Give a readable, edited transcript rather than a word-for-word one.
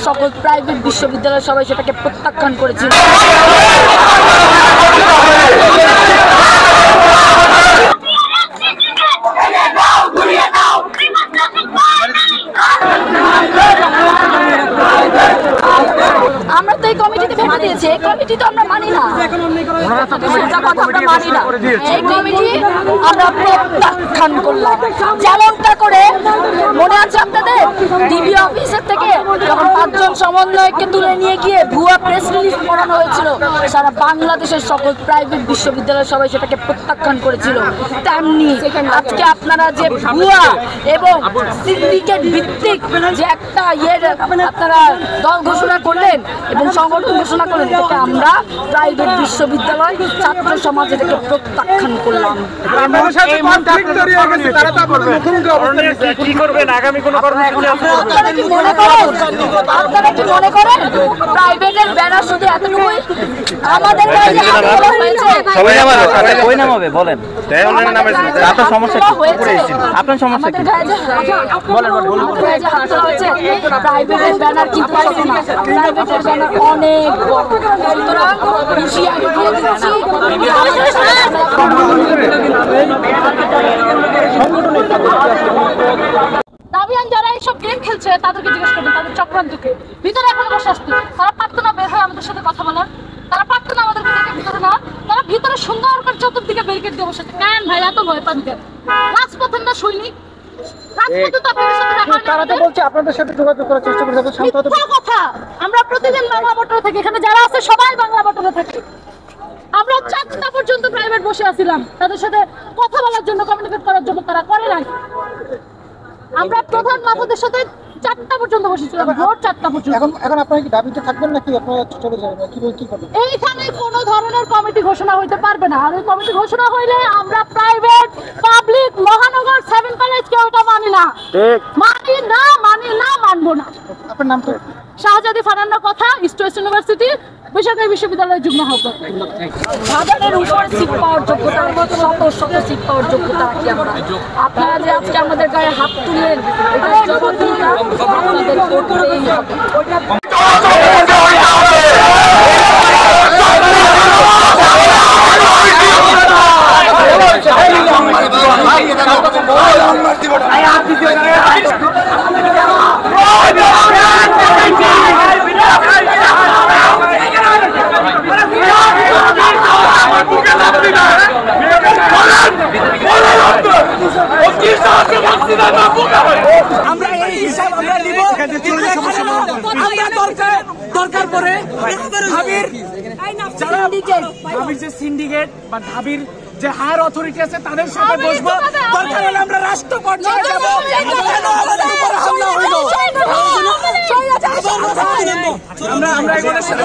সকল প্রাইভেট বিশ্ববিদ্যালয় সবাই সেটাকে প্রত্যাখ্যান করেছিল। আমরা তো এই কমিটিতে ভেঙে দিয়েছি, এই কমিটি তো আমরা মানি না, কথা আমরা মানি না। এই কমিটি আমরা প্রত্যাখ্যান করলাম। যেমনটা করে মনে আছে আপনাদের ডিবি অফিসের থেকে যখন 5 জন সমন্বয়ককে তুলে নিয়ে গিয়ে ভুয়া প্রেস রিলিজ পড়ানো হয়েছিল, সারা বাংলাদেশের সকল প্রাইভেট বিশ্ববিদ্যালয় সবাই সেটাকে প্রত্যাখ্যান করেছিল। তেমনি আজকে আপনারা যে ভুয়া এবং সিন্ডিকেট ভিত্তিক যে একটা আপনারা দল ঘোষণা করলেন এবং সংগঠন ঘোষণা করলেন, এটাকে আমরা প্রাইভেট বিশ্ববিদ্যালয় ছাত্র সমাজ এটাকে প্রত্যাখ্যান করলাম। আপনারা কি মনে করেন প্রাইভেটের ব্যানার শুধু এতটুকুই? আমাদের প্রাইভেটের ব্যানার কিন্তু প্রাইভেটের ব্যানার অনেক দাবিয়ান যারা এইসব গেম খেলছে তাদেরকে জিজ্ঞেস করবেন তাদের চক্রান্তকে। ভিতরে এখনো বসে আসছে, তারা পারতো না বের হয়ে আমাদের সাথে কথা বলার, তারা পারতো না আমাদের ভিতরে না, তারা ভিতরে সুন্দর করে চতুর্দিকে ব্যারিকেড দিয়ে বসে আছে। কেন ভাই এত ভয় পান কেন? রাজপথের না সৈনিক, আমরা প্রতিদিন বাংলা মোটরে থাকি, এখানে যারা আছে সবাই বাংলা মোটরে থাকে। আমরা 4টা পর্যন্ত প্রাইভেট বসে আছিলাম তাদের সাথে কথা বলার জন্য, কমিউনিকেট করার জন্য, তারা করে নাই। আমরা প্রধান মাহমুদের সাথে 4টা পর্যন্ত বসেছিলাম, ভোর 4টা পর্যন্ত। এখন আপনারা কি দাবিতে থাকবেন নাকি আপনারা চলে যাবেন? কি করবেন? এইখানে কোনো ধরনের কমিটি ঘোষণা হইতে পারবে না। আর ওই কমিটি ঘোষণা হইলে আমরা প্রাইভেট পাবলিক মহানগর 7 কলেজকে ওটা মানি না, মানবো না। আপনার নাম তো? শাহজাদি ফারান্না কথা, ইস্ট ওয়েস্ট ইউনিভার্সিটি বেসরকারি বিশ্ববিদ্যালয়ের যুগ্ম আহ্বায়ক। হাজারের উপরে সিট পাওয়ার যোগ্যতা, শত সিট পাওয়ার যোগ্যতা রাখি আমরা। আপনারা যে আজকে আমাদের গায়ে হাত তুললেন, এটা জবাবদিহিতা আপনাদের করতেই হবে। আমরা এই হিসাব আমরা নিব। দরকার পড়ে ঢাবির যে সিন্ডিকেট বা ঢাবির যে হায়ার অথরিটি আছে তাদের সাথে বসবো। দরকার হলে আমরা রাষ্ট্র পর্যায়ে যাব। আমরা এগুলোর সাথে